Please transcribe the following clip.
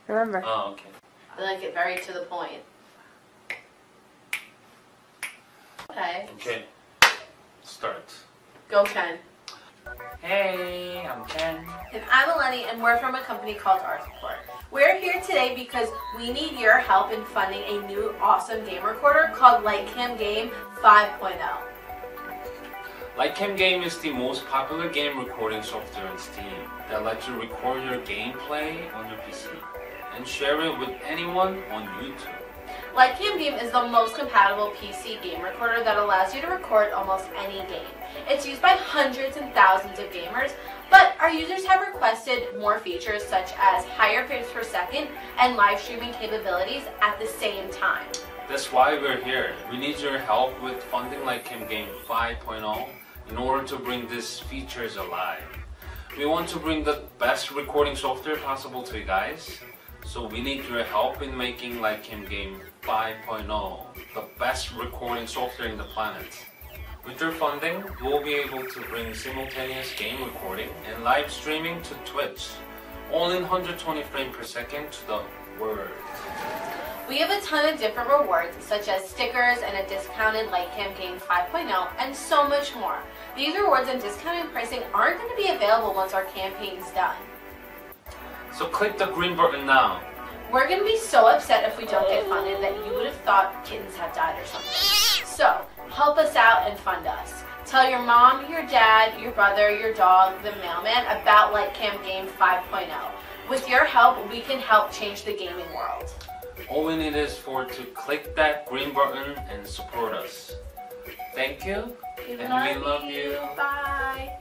Remember. Oh, okay. I like it very to the point. Okay. Okay. Start. Go, Ken. Hey, I'm Ken. And I'm Eleni, and we're from a company called Artport. We're here today because we need your help in funding a new awesome game recorder called Lightcam Game 5.0. Lightcam Game is the most popular game recording software on Steam that lets you record your gameplay on your PC and share it with anyone on YouTube. Lightcam Game is the most compatible PC game recorder that allows you to record almost any game. It's used by hundreds and thousands of gamers, but our users have requested more features such as higher frames per second and live streaming capabilities at the same time. That's why we're here. We need your help with funding Lightcam Game 5.0 in order to bring these features alive. We want to bring the best recording software possible to you guys. So we need your help in making Lightcam Game 5.0 the best recording software in the planet. With your funding, we'll be able to bring simultaneous game recording and live streaming to Twitch, all in 120 frames per second to the world. We have a ton of different rewards, such as stickers and a discounted Lightcam Game 5.0, and so much more. These rewards and discounted pricing aren't going to be available once our campaign's done. So click the green button now. We're going to be so upset if we don't get funded that you would have thought kittens had died or something. So, help us out and fund us. Tell your mom, your dad, your brother, your dog, the mailman about Lightcam Game 5.0. With your help, we can help change the gaming world. All we need is for to click that green button and support us. Thank you, and we love you. Bye.